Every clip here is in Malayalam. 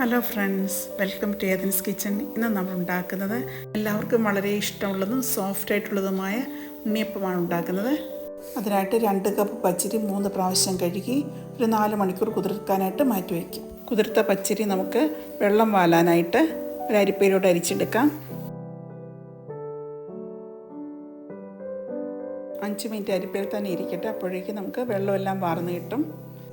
Hello friends, welcome to Athens kitchen. ഇന്ന് നമ്മൾ ഉണ്ടാക്കുന്നത് എല്ലാവർക്കും വളരെ ഇഷ്ടമുള്ളതും സോഫ്റ്റ് ആയിട്ടുള്ളതുമായ ഉണ്ണിയപ്പമാണ് ഉണ്ടാക്കുന്നത്. അതിനായിട്ട് 2 കപ്പ് പച്ചരി 3 പ്രാവശ്യം കഴുകി ഒരു 4 മണിക്കൂർ കുതിർക്കാനായിട്ട് മാറ്റി വയ്ക്കും. കുതിർത്ത പച്ചരി നമുക്ക് വെള്ളം വാലാനായിട്ട് ഒരു അരിപ്പയിലോട്ട് അരിച്ചെടുക്കാം. 5 മിനിറ്റ് അരിപ്പയിൽ തന്നെ ഇരിക്കട്ടെ, അപ്പോഴേക്കും നമുക്ക് വെള്ളമെല്ലാം വാർന്ന് കിട്ടും.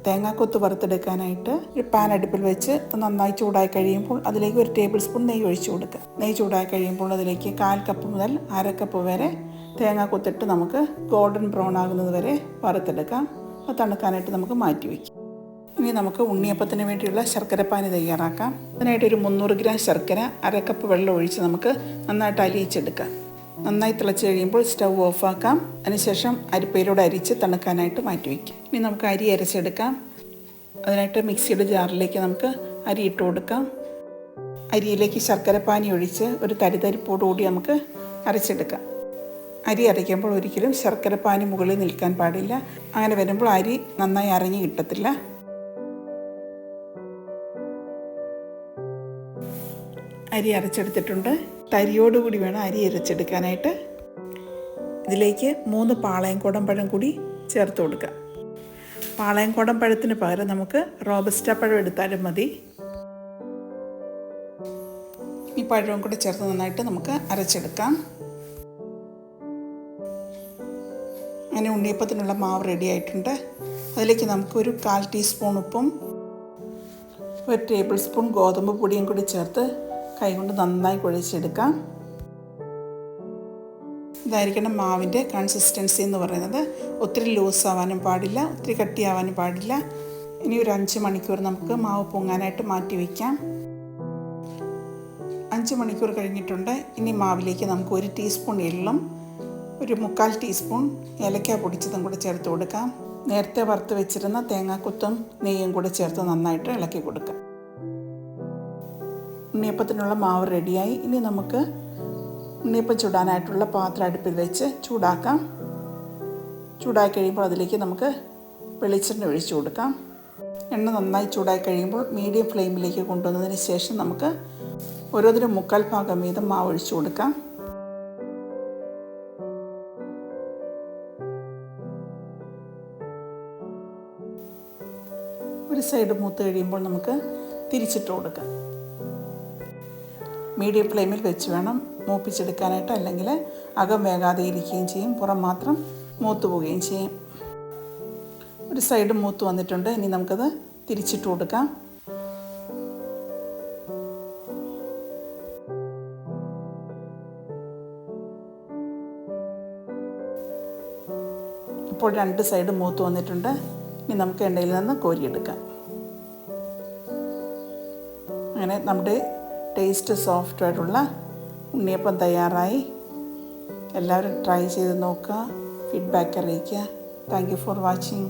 തേങ്ങാക്കൊത്ത് വറുത്തെടുക്കാനായിട്ട് ഒരു പാൻ അടുപ്പിൽ വെച്ച് നന്നായി ചൂടായി കഴിയുമ്പോൾ അതിലേക്ക് 1 ടേബിൾ സ്പൂൺ നെയ്യ് ഒഴിച്ചു കൊടുക്കുക. നെയ്യ് ചൂടായി കഴിയുമ്പോൾ അതിലേക്ക് 1/4 കപ്പ് മുതൽ 1/2 കപ്പ് വരെ തേങ്ങാക്കൊത്തിട്ട് നമുക്ക് ഗോൾഡൻ ബ്രൗൺ ആകുന്നത് വരെ വറുത്തെടുക്കാം. അത് തണുക്കാനായിട്ട് നമുക്ക് മാറ്റി വയ്ക്കാം. ഇനി നമുക്ക് ഉണ്ണിയപ്പത്തിന് വേണ്ടിയുള്ള ശർക്കരപ്പാനി തയ്യാറാക്കാം. അതിനായിട്ട് ഒരു 300 ഗ്രാം ശർക്കര 1/2 കപ്പ് വെള്ളം ഒഴിച്ച് നമുക്ക് നന്നായിട്ട് അലിയിച്ചെടുക്കാം. നന്നായി തിളച്ച് കഴിയുമ്പോൾ സ്റ്റൗ ഓഫാക്കാം. അതിനുശേഷം അരിപ്പയിലൂടെ അരിച്ച് തണുക്കാനായിട്ട് മാറ്റി വയ്ക്കാം. ഇനി നമുക്ക് അരി അരച്ചെടുക്കാം. അതിനായിട്ട് മിക്സിയുടെ ജാറിലേക്ക് നമുക്ക് അരി ഇട്ട് കൊടുക്കാം. അരിയിലേക്ക് ശർക്കരപ്പാനി ഒഴിച്ച് ഒരു തരിതരിപ്പോടുകൂടി നമുക്ക് അരച്ചെടുക്കാം. അരി അരയ്ക്കുമ്പോൾ ഒരിക്കലും ശർക്കരപ്പാനി മുകളിൽ നിൽക്കാൻ പാടില്ല. അങ്ങനെ വരുമ്പോൾ അരി നന്നായി അരഞ്ഞു കിട്ടത്തില്ല. അരി അരച്ചെടുത്തിട്ടുണ്ട്. തരിയോടുകൂടി വേണം അരി അരച്ചെടുക്കാനായിട്ട്. ഇതിലേക്ക് 3 പാളയംകോടൻ പഴം കൂടി ചേർത്ത് കൊടുക്കാം. പാളയംകോടൻ പഴത്തിന് പകരം നമുക്ക് റോബസ്റ്റ പഴം എടുത്താലും മതി. ഈ പഴവും കൂടി ചേർത്ത് നന്നായിട്ട് നമുക്ക് അരച്ചെടുക്കാം. അങ്ങനെ ഉണ്ണിയപ്പത്തിനുള്ള മാവ് റെഡി ആയിട്ടുണ്ട്. അതിലേക്ക് നമുക്ക് ഒരു 1/4 ടീസ്പൂൺ ഉപ്പും 1 ടേബിൾ സ്പൂൺ ഗോതമ്പ് പൊടിയും കൂടി ചേർത്ത് കൈകൊണ്ട് നന്നായി കുഴച്ചെടുക്കാം. ഇതായിരിക്കണം മാവിൻ്റെ കൺസിസ്റ്റൻസി എന്ന് പറയുന്നത്. ഒത്തിരി ലൂസ് ആവാനും പാടില്ല, ഒത്തിരി കട്ടിയാവാനും പാടില്ല. ഇനി ഒരു 5 മണിക്കൂർ നമുക്ക് മാവ് പൊങ്ങാനായിട്ട് മാറ്റി വയ്ക്കാം. 5 മണിക്കൂർ കഴിഞ്ഞിട്ടുണ്ട്. ഇനി മാവിലേക്ക് നമുക്ക് 1 ടീസ്പൂൺ എള്ളും ഒരു 1/4 ടീസ്പൂൺ ഏലക്ക പൊടിച്ചതും കൂടെ ചേർത്ത് കൊടുക്കാം. നേരത്തെ വറുത്ത് വെച്ചിരുന്ന തേങ്ങാക്കൊത്തും നെയ്യും കൂടെ ചേർത്ത് നന്നായിട്ട് ഇളക്കി കൊടുക്കാം. ഉണ്ണിയപ്പത്തിനുള്ള മാവ് റെഡിയായി. ഇനി നമുക്ക് ഉണ്ണിയപ്പം ചുടാനായിട്ടുള്ള പാത്രം അടുപ്പിൽ വെച്ച് ചൂടാക്കാം. ചൂടായി കഴിയുമ്പോൾ അതിലേക്ക് നമുക്ക് വെളിച്ചെണ്ണ ഒഴിച്ചു കൊടുക്കാം. എണ്ണ നന്നായി ചൂടായി കഴിയുമ്പോൾ മീഡിയം ഫ്ലെയിമിലേക്ക് കൊണ്ടുവന്നതിന് ശേഷം നമുക്ക് ഓരോന്നിനും 1/4 ഭാഗം വീതം മാവ് ഒഴിച്ചു കൊടുക്കാം. ഒരു സൈഡ് മൂത്ത് കഴിയുമ്പോൾ നമുക്ക് തിരിച്ചിട്ട് കൊടുക്കാം. മീഡിയം ഫ്ലെയിമിൽ വെച്ച് വേണം മൂപ്പിച്ചെടുക്കാനായിട്ട്, അല്ലെങ്കിൽ അകം വേകാതെ ഇരിക്കുകയും ചെയ്യും, പുറം മാത്രം മൂത്ത് പോവുകയും ചെയ്യും. ഒരു സൈഡ് മൂത്ത് വന്നിട്ടുണ്ട്. ഇനി നമുക്കത് തിരിച്ചിട്ട് കൊടുക്കാം. ഇപ്പോൾ 2 സൈഡ് മൂത്ത് വന്നിട്ടുണ്ട്. ഇനി നമുക്ക് എണ്ണയിൽ നിന്ന് കോരിയെടുക്കാം. അങ്ങനെ നമ്മുടെ ടേസ്റ്റ് സോഫ്റ്റ് ആയിട്ടുള്ള ഉണ്ണിയപ്പം തയ്യാറായി. എല്ലാവരും ട്രൈ ചെയ്ത് നോക്കുക, ഫീഡ്ബാക്ക് അറിയിക്കുക. Thank you for watching.